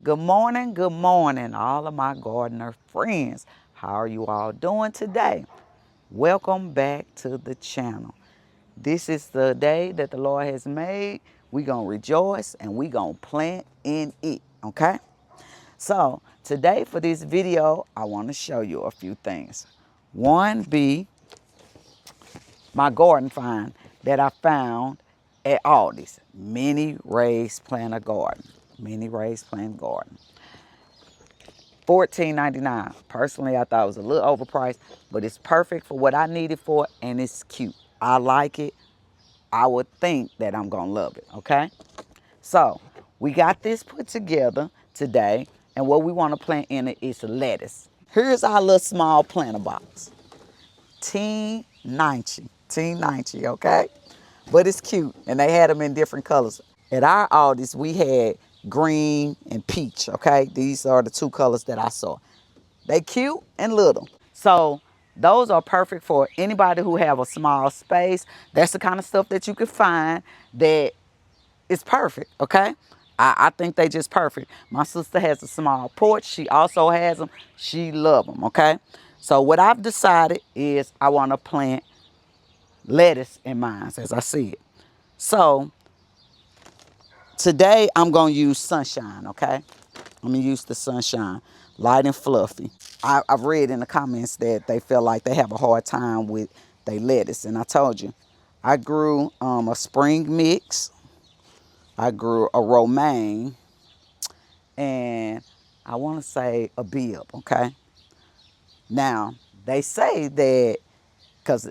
Good morning, all of my gardener friends. How are you all doing today? Welcome back to the channel. This is the day that the Lord has made. We're going to rejoice and we're going to plant in it, okay? So today for this video, I want to show you a few things. One be my garden find that I found at Aldi's. Mini raised planter garden. Mini raised plant garden. $14.99. Personally, I thought it was a little overpriced, but it's perfect for what I need it for, and it's cute. I like it. I would think that I'm going to love it, okay? So, we got this put together today, and what we want to plant in it is lettuce. Here's our little small planter box. Teen 90, okay? But it's cute, and they had them in different colors. At our Aldi's, we had green and peach, okay? These are the two colors that I saw. They cute and little. So those are perfect for anybody who have a small space. That's the kind of stuff that you can find that is perfect, okay? I think they just perfect. My sister has a small porch. She also has them. She love them, okay? So what I've decided is I want to plant lettuce in mine, as I see it. So today I'm going to use sunshine, okay? I'm going to use the sunshine, light and fluffy. I've read in the comments that they feel like they have a hard time with their lettuce. And I told you, I grew a spring mix. I grew a romaine. And I want to say a bib, okay? Now, they say that, because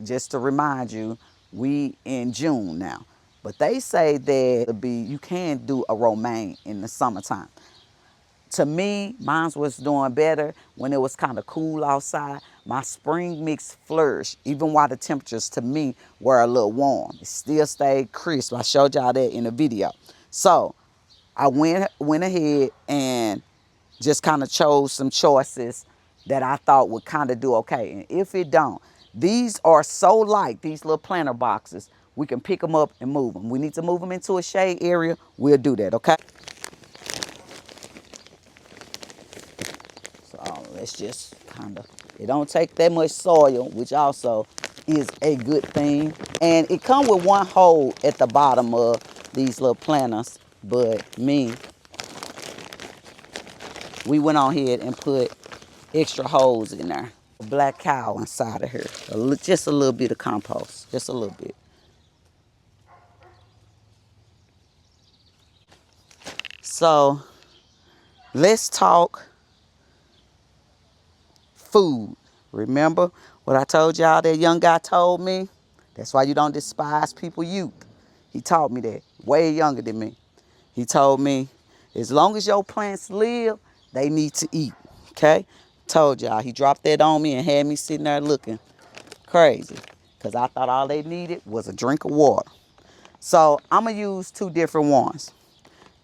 just to remind you, we in June now. But they say that you can do a romaine in the summertime. To me, mine was doing better when it was kind of cool outside. My spring mix flourished, even while the temperatures to me were a little warm. It still stayed crisp. I showed y'all that in the video. So I went ahead and just kind of chose some choices that I thought would kind of do okay. And if it don't, these are so light, these little planter boxes, we can pick them up and move them. We need to move them into a shade area, we'll do that, okay? So let's just kind of, it don't take that much soil, which also is a good thing. And it comes with one hole at the bottom of these little planters, but we went on ahead and put extra holes in there. A black cow inside of here. Just a little bit of compost, just a little bit. So let's talk food. Remember what I told y'all that young guy told me? That's why you don't despise people's youth. He taught me that, way younger than me. He told me, as long as your plants live, they need to eat, okay? Told y'all, he dropped that on me and had me sitting there looking crazy because I thought all they needed was a drink of water. So I'm going to use two different ones.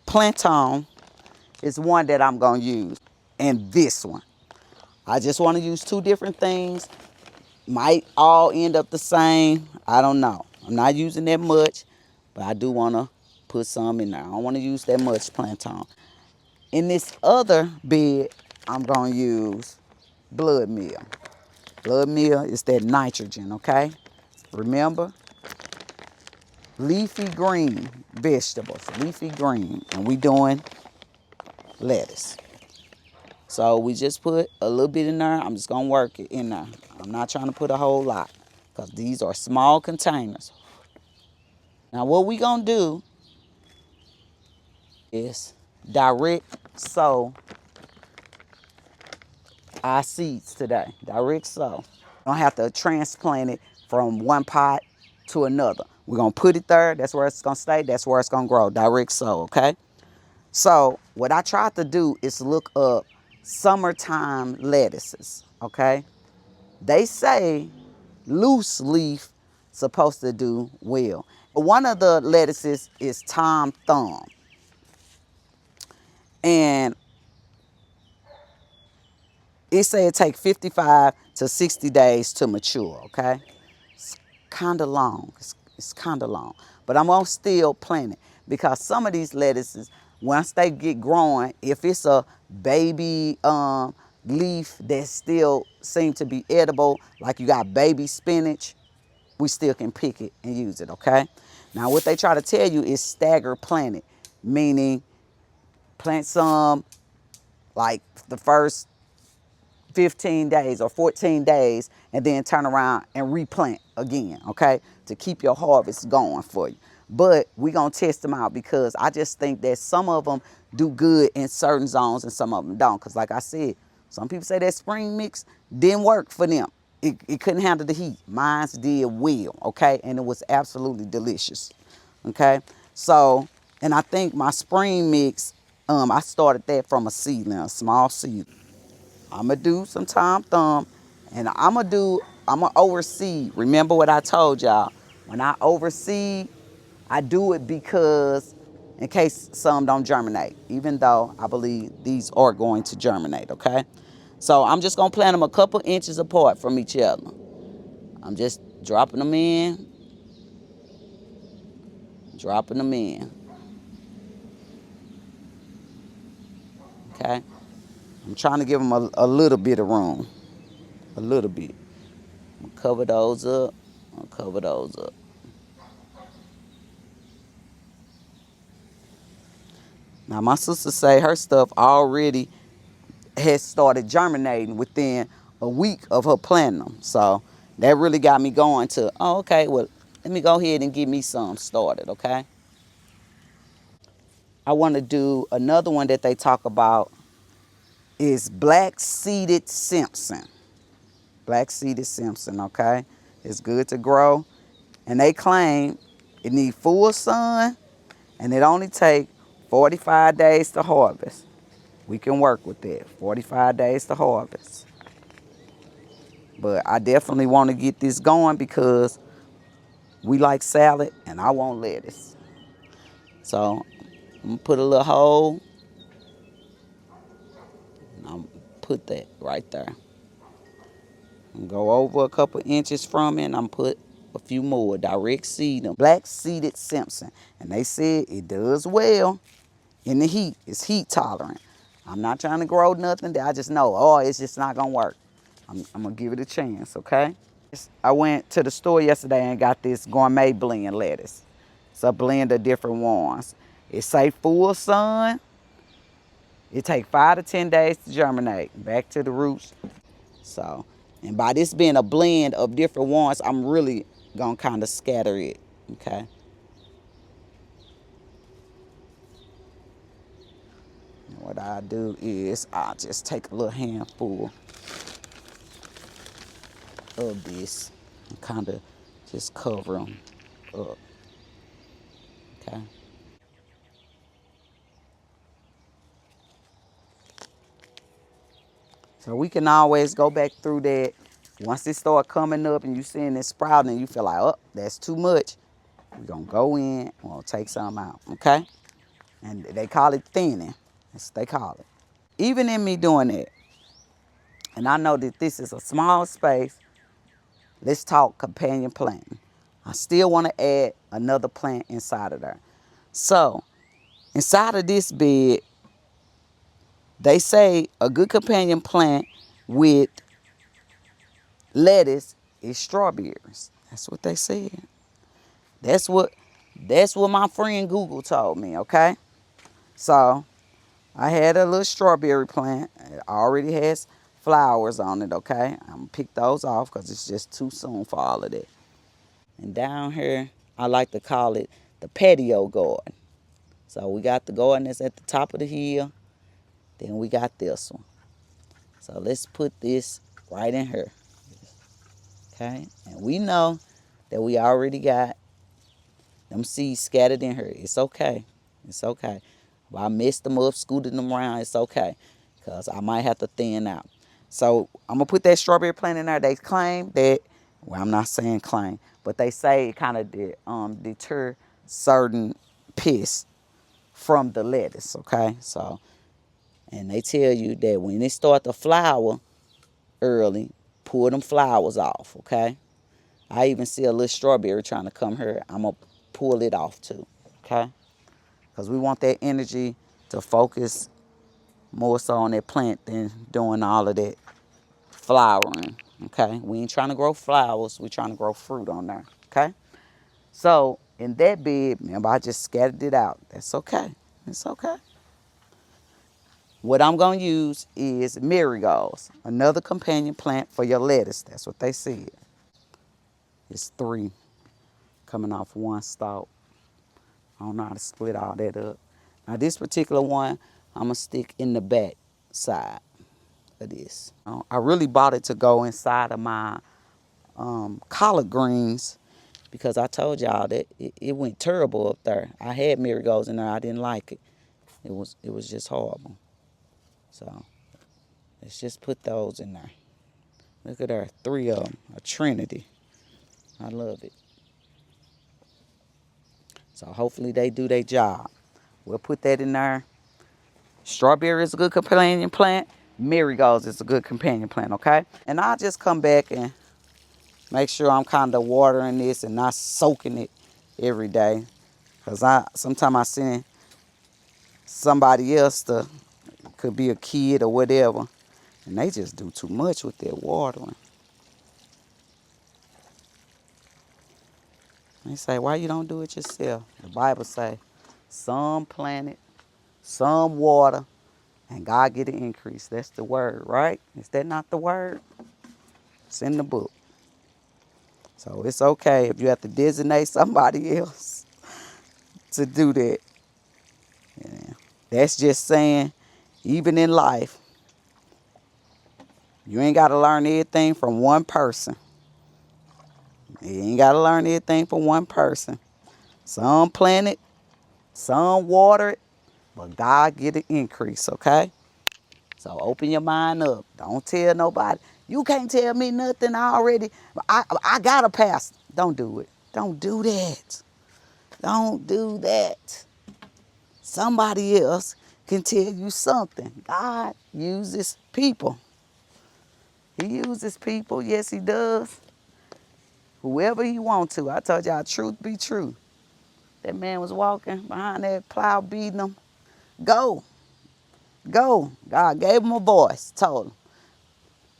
Plantain is one that I'm going to use, and this one. I just want to use two different things. Might all end up the same. I don't know. I'm not using that much, but I do want to put some in there. I don't want to use that much plantain. In this other bed, I'm going to use blood meal. Blood meal is that nitrogen, okay? Remember? Leafy green vegetables, leafy green, and we doing lettuce. So we just put a little bit in there. I'm just going to work it in there. I'm not trying to put a whole lot because these are small containers. Now what we going to do is direct sow our seeds today. Direct sow. Don't have to transplant it from one pot to another. We're going to put it there. That's where it's going to stay. That's where it's going to grow. Direct sow, okay? So what I tried to do is look up summertime lettuces, okay? They say loose leaf supposed to do well. One of the lettuces is Tom Thumb. And it say it takes 55 to 60 days to mature, okay? It's kind of long. It's kind of long. But I'm going to still plant it because some of these lettuces Once they get growing, if it's a baby leaf that still seem to be edible, like you got baby spinach, we still can pick it and use it, okay? Now, what they try to tell you is stagger plant it, meaning plant some like the first 15 days or 14 days and then turn around and replant again, okay? To keep your harvest going for you. But we're going to test them out because I just think that some of them do good in certain zones and some of them don't. Because like I said, some people say that spring mix didn't work for them. It couldn't handle the heat. Mine's did well, okay? And it was absolutely delicious, okay? So, and I think my spring mix, I started that from a seedling, a small seedling. I'm going to do some Tom Thumb, and I'm going to overseed. Remember what I told y'all. When I overseed, I do it because in case some don't germinate, even though I believe these are going to germinate, okay? So I'm just going to plant them a couple inches apart from each other. I'm just dropping them in, dropping them in, okay? I'm trying to give them a little bit of room, a little bit. I'm going to cover those up, I'll cover those up. Now, my sister say her stuff already has started germinating within a week of her planting them. So that really got me going to, oh, okay, well, let me go ahead and get me some started, okay? I want to do another one that they talk about is black seeded Simpson. Black seeded Simpson, okay? It's good to grow. And they claim it needs full sun and it only takes 45 days to harvest. We can work with that. 45 days to harvest. But I definitely want to get this going because we like salad and I want lettuce. So I'm going to put a little hole. And I'm put that right there. And go over a couple inches from it and I'm put a few more. Direct seed them. Black seeded Simpson. And they said it does well in the heat. It's heat tolerant. I'm not trying to grow nothing that I just know, oh, it's just not going to work. I'm going to give it a chance, okay? I went to the store yesterday and got this gourmet blend lettuce. It's a blend of different ones. It say full sun. It take 5 to 10 days to germinate. Back to the roots. So, and by this being a blend of different ones, I'm really going to kind of scatter it, okay? What I do is I just take a little handful of this and kind of just cover them up, okay? So we can always go back through that. Once it start coming up and you seeing it sprouting and you feel like, oh, that's too much, we're going to go in and we'll take some out, okay? And they call it thinning. That's what they call it. Even in me doing that, and I know that this is a small space, let's talk companion planting. I still want to add another plant inside of there. So, inside of this bed, they say a good companion plant with lettuce is strawberries. That's what they said. That's what my friend Google told me, okay? So, I had a little strawberry plant. It already has flowers on it, okay? I'm going to pick those off because it's just too soon for all of that. And down here, I like to call it the patio garden. So we got the garden that's at the top of the hill. Then we got this one. So let's put this right in here. Okay? And we know that we already got them seeds scattered in here. It's okay. It's okay. If I messed them up, scooted them around, it's okay. Because I might have to thin out. So I'm going to put that strawberry plant in there. They claim that, well, I'm not saying claim, but they say it kind of deter certain pests from the lettuce, okay? So, and they tell you that when it start to flower early, pull them flowers off, okay? I even see a little strawberry trying to come here. I'm going to pull it off too, okay? Because we want that energy to focus more so on that plant than doing all of that flowering, okay? We ain't trying to grow flowers. We trying to grow fruit on there, okay? So in that bed, remember I just scattered it out. That's okay. It's okay. What I'm going to use is marigolds, another companion plant for your lettuce. That's what they said. It's 3 coming off one stalk. I don't know how to split all that up. Now this particular one, I'm going to stick in the back side of this. I really bought it to go inside of my collard greens because I told y'all that it went terrible up there. I had marigolds in there. I didn't like it. It was just horrible. So let's just put those in there. Look at there, 3 of them, a trinity. I love it. So hopefully they do their job. We'll put that in there. Strawberry is a good companion plant. Marigolds is a good companion plant, okay? And I'll just come back and make sure I'm kind of watering this and not soaking it every day. Because sometimes I send somebody else to, could be a kid or whatever, and they just do too much with their watering. They say, why you don't do it yourself? The Bible say, some plant it, some water, and God get an increase. That's the word, right? Is that not the word? It's in the book. So it's okay if you have to designate somebody else to do that. Yeah. That's just saying, even in life, you ain't got to learn everything from one person. You ain't got to learn everything from one person. Some plant it, some water it, but God get an increase, okay? So open your mind up. Don't tell nobody. You can't tell me nothing already. I got a pastor. Don't do it. Don't do that. Don't do that. Somebody else can tell you something. God uses people. He uses people. Yes, he does. Whoever he wants to. I told y'all, truth be true. That man was walking behind that plow beating him. Go. Go. God gave him a voice. Told him.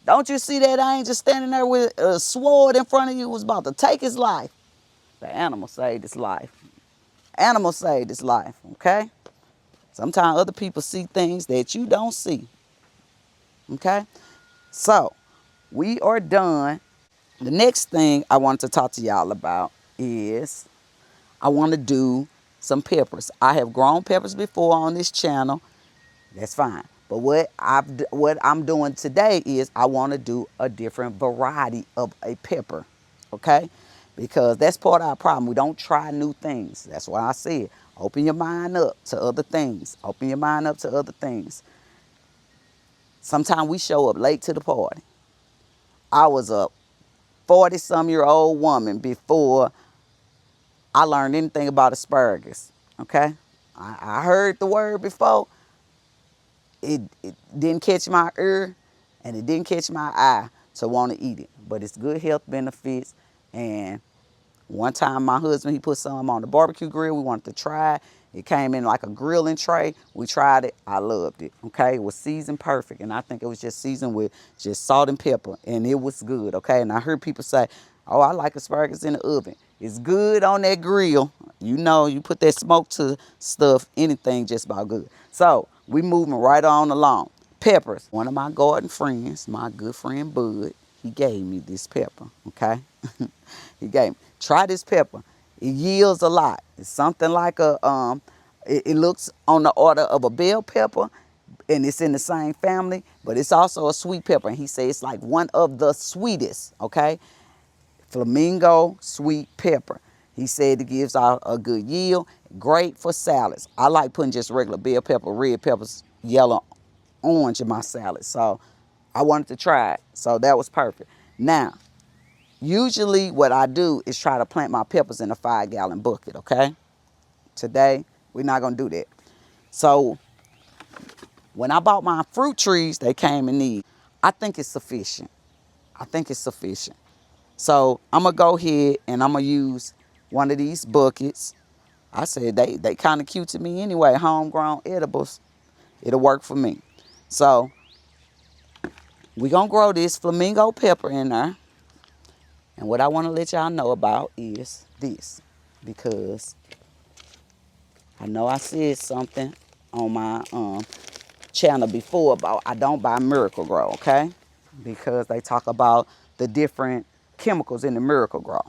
Don't you see that angel standing there with a sword in front of you was about to take his life? The animal saved his life. Animal saved his life, okay? Sometimes other people see things that you don't see, okay? So, we are done. The next thing I want to talk to y'all about is I want to do some peppers. I have grown peppers before on this channel. That's fine. But what I'm doing today is I want to do a different variety of a pepper, okay? Because that's part of our problem. We don't try new things. That's why I said open your mind up to other things. Open your mind up to other things. Sometimes we show up late to the party. I was a 40-some-year-old woman before I learned anything about asparagus, okay? I heard the word before. It didn't catch my ear and it didn't catch my eye to want to eat it. But it's good health benefits. And one time my husband, he put some on the barbecue grill. We wanted to try it. It came in like a grilling tray. We tried it. I loved it, okay? It was seasoned perfect. And I think it was just seasoned with just salt and pepper. And it was good, okay? And I heard people say, oh, I like asparagus in the oven. It's good on that grill. You know, you put that smoke to stuff, anything just about good. So we moving right on along. Peppers. One of my garden friends, my good friend Bud, he gave me this pepper, okay? He gave me. Try this pepper. It yields a lot. It's something like it looks on the order of a bell pepper, and it's in the same family, but it's also a sweet pepper. And he said it's like one of the sweetest, okay? Flamingo sweet pepper. He said it gives out a good yield. Great for salads. I like putting just regular bell pepper, red peppers, yellow, orange in my salad. So I wanted to try it. So that was perfect. Now, usually what I do is try to plant my peppers in a 5-gallon bucket, okay? Today, we're not going to do that. So when I bought my fruit trees, they came in these. I think it's sufficient. I think it's sufficient. So I'm going to go ahead and I'm going to use one of these buckets. I said they kind of cute to me anyway. Homegrown edibles, it'll work for me. So we gonna grow this flamingo pepper in there. And what I want to let y'all know about is this, because I know I said something on my channel before about I don't buy Miracle Grow, okay? Because they talk about the different chemicals in the Miracle Grow.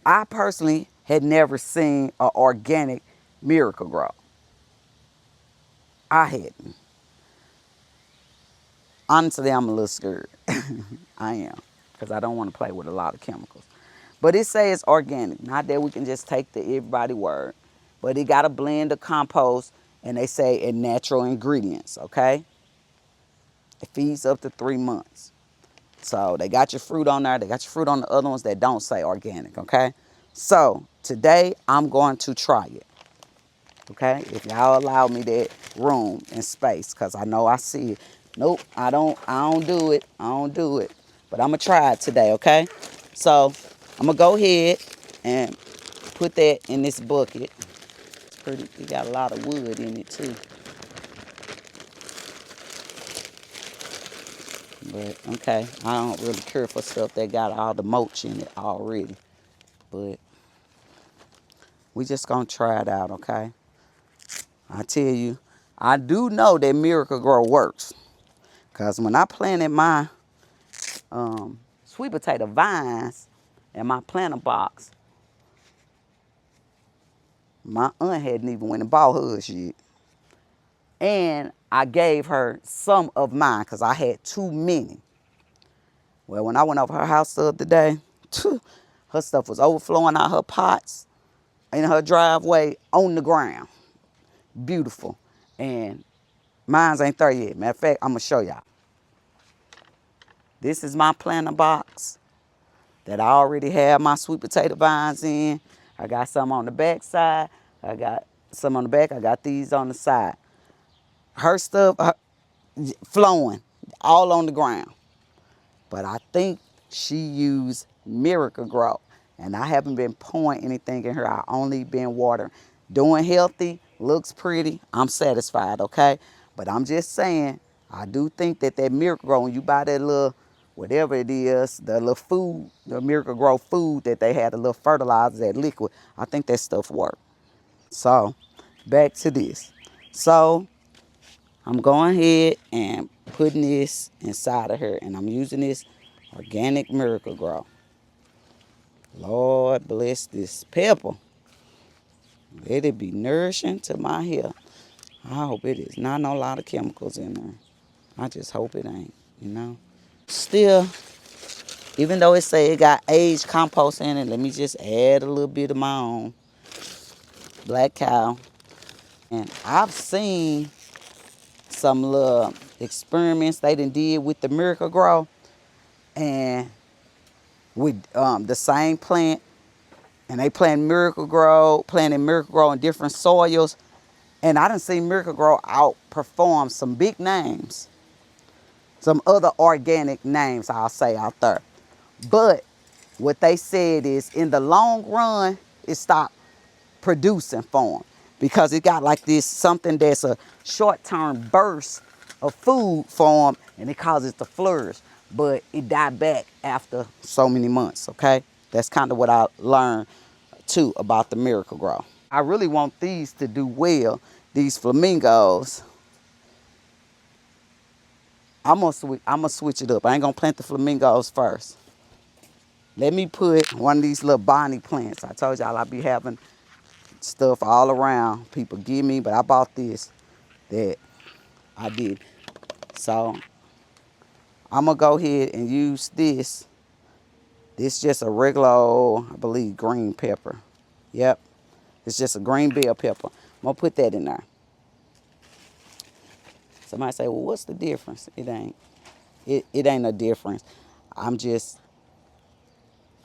I personally had never seen an organic Miracle Grow. I hadn't. Honestly, I'm a little scared. I am, because I don't want to play with a lot of chemicals. But it says organic. Not that we can just take the everybody word. But it got a blend of compost, and they say in natural ingredients, okay? It feeds up to 3 months. So they got your fruit on there. They got your fruit on the other ones that don't say organic, okay? So today I'm going to try it, okay? If y'all allow me that room and space, because I know I see it. Nope, I don't do it. I don't do it. But I'm going to try it today, okay? So I'm going to go ahead and put that in this bucket. It's pretty, it got a lot of wood in it too. But, okay, I don't really care for stuff that got all the mulch in it already. But we just going to try it out, okay? I tell you, I do know that Miracle Grow works. Because when I planted my sweet potato vines in my planter box, my aunt hadn't even went and bought hers yet. And I gave her some of mine because I had too many. Well, when I went over her house the other day, her stuff was overflowing out her pots in her driveway on the ground. Beautiful. And mine's ain't there yet. Matter of fact, I'm going to show y'all. This is my planter box that I already have my sweet potato vines in. I got some on the back side. I got some on the back. I got these on the side. Her stuff flowing all on the ground. But I think she used Miracle Grow. And I haven't been pouring anything in her. I only been watering. Doing healthy, looks pretty. I'm satisfied, okay? But I'm just saying, I do think that Miracle Grow, when you buy that little, whatever it is, the little food, the Miracle Grow food that they had, the little fertilizer, that liquid, I think that stuff worked. So, back to this. So, I'm going ahead and putting this inside of her, and I'm using this organic Miracle Grow. Lord bless this pepper. Let it be nourishing to my hair. I hope it is not a lot of chemicals in there. I just hope it ain't, you know. Still, even though it say it got aged compost in it, let me just add a little bit of my own black cow. And I've seen some little experiments they done did with the Miracle Grow, and with the same plant, and they planting Miracle Grow in different soils, and I done seen Miracle Grow outperform some big names, some other organic names I'll say out there. But what they said is in the long run, it stopped producing for them because it got like this something that's a short-term burst of food for them, and it causes it to flourish, but it died back after so many months, okay? That's kind of what I learned too about the Miracle Grow. I really want these to do well, these flamingos. I'm gonna switch it up. I ain't gonna plant the flamingos first. Let me put one of these little bonnie plants. I told y'all I'll be having stuff all around people give me, but I bought this that I did. So I'm gonna go ahead and use this. This is just a regular old, I believe, green pepper. Yep, it's just a green bell pepper. I'm gonna put that in there. Somebody say, well, what's the difference? It ain't. It ain't a difference. I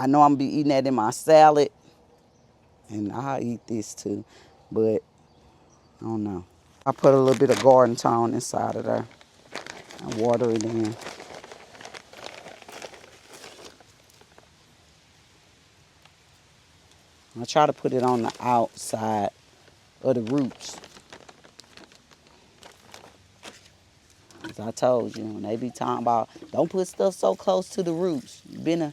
know I'm gonna be eating that in my salad, and I'll eat this too, but I don't know. I put a little bit of garden tone inside of there and water it in. I try to put it on the outside of the roots. As I told you, when they be talking about, don't put stuff so close to the roots. You better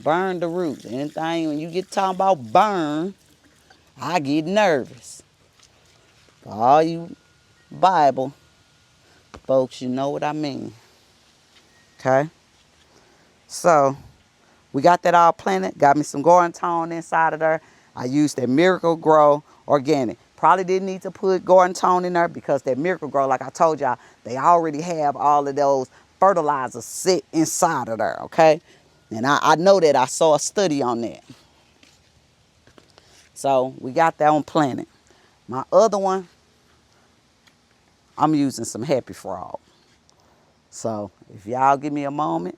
burn the roots. Anything, when you get talking about burn, I get nervous. For all you Bible folks, you know what I mean. Okay? So, we got that all planted. Got me some Garden Tone inside of there. I used that Miracle Grow Organic. Probably didn't need to put Garden Tone in there because that Miracle Grow, like I told y'all, they already have all of those fertilizers sit inside of there, okay? And I know that. I saw a study on that. So we got that one planted. My other one, I'm using some Happy Frog. So if y'all give me a moment,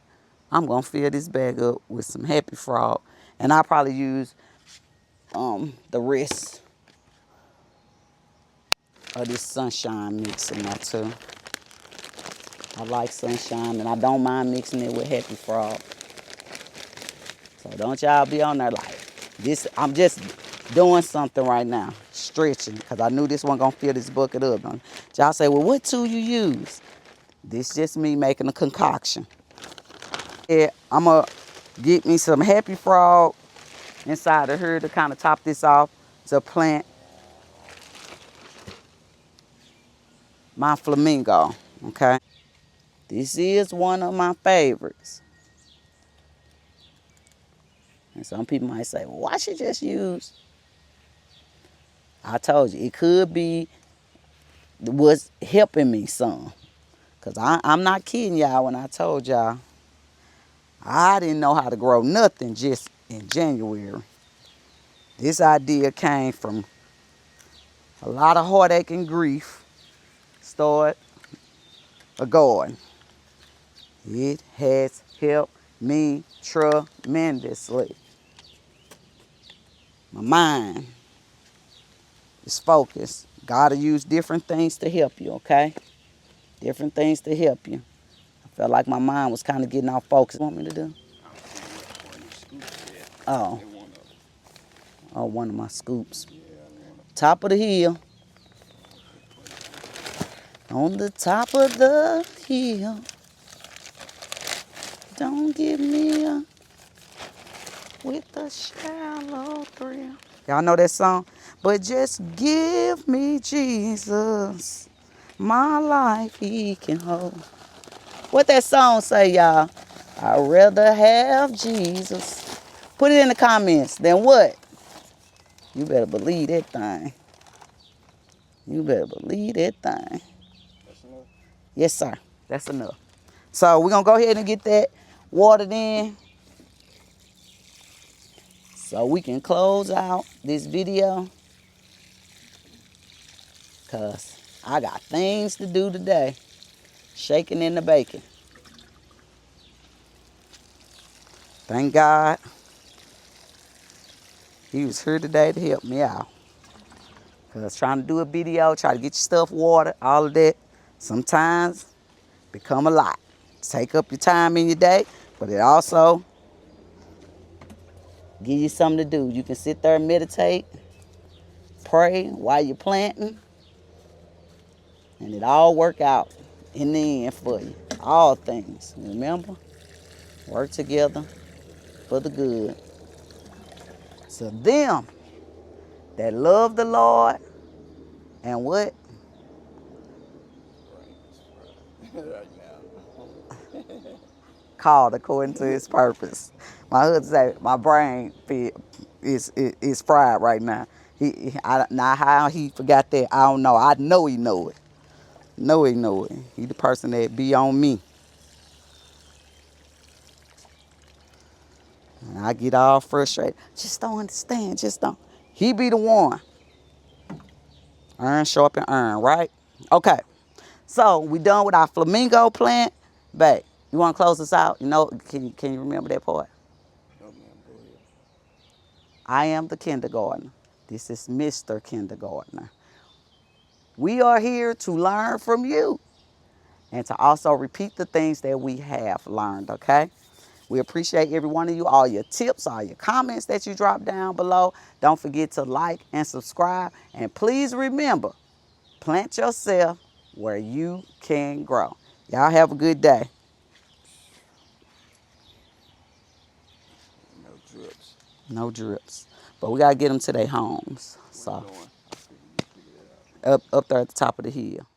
I'm going to fill this bag up with some Happy Frog. And I'll probably use the rest of this Sunshine mix in there too. I like Sunshine and I don't mind mixing it with Happy Frog. So don't y'all be on there like this. I'm just doing something right now, stretching, because I knew this one gonna fill this bucket up. Y'all say, well, what tool you use? This just me making a concoction. Yeah, I'm gonna get me some Happy Frog inside of here to kind of top this off to plant my flamingo, okay? This is one of my favorites. And some people might say, well, why should you just use? I told you, it could be what's helping me some. Because I'm not kidding y'all when I told y'all I didn't know how to grow nothing just in January. This idea came from a lot of heartache and grief. Start a garden. It has helped me tremendously. My mind is focused. Gotta use different things to help you, okay? Different things to help you. I felt like my mind was kind of getting off focus. What you want me to do? Oh. Oh, one of my scoops. Top of the hill. On the top of the hill. Don't give me a with a shallow thrill. Y'all know that song? But just give me Jesus. My life he can hold. What that song say, y'all? I'd rather have Jesus. Put it in the comments. Then what? You better believe that thing. You better believe that thing. That's enough? Yes, sir. That's enough. So we're going to go ahead and get that watered in so we can close out this video, because I got things to do today. Shaking in the bacon. Thank God he was here today to help me out. Because trying to do a video, try to get your stuff watered, all of that, sometimes become a lot. Take up your time in your day, but it also give you something to do. You can sit there and meditate, pray while you're planting, and it all work out in the end for you. All things, remember, work together for the good. So them that love the Lord and what? Called according to his purpose. My husband said my brain is fried right now. Now how he forgot that, I don't know. I know he know it. Know he know it. He the person that be on me. And I get all frustrated. Just don't understand. Just don't. He be the one. Earn, show up and earn, right? Okay. So we done with our flamingo plant. Babe, you want to close this out? You know, can you remember that part? No, ma'am. Go ahead. I am the kindergartner. This is Mr. Kindergartner. We are here to learn from you and to also repeat the things that we have learned, okay? We appreciate every one of you, all your tips, all your comments that you drop down below. Don't forget to like and subscribe. And please remember, plant yourself where you can grow. Y'all have a good day. No drips. No drips. But we got to get them to their homes. So, up there at the top of the hill.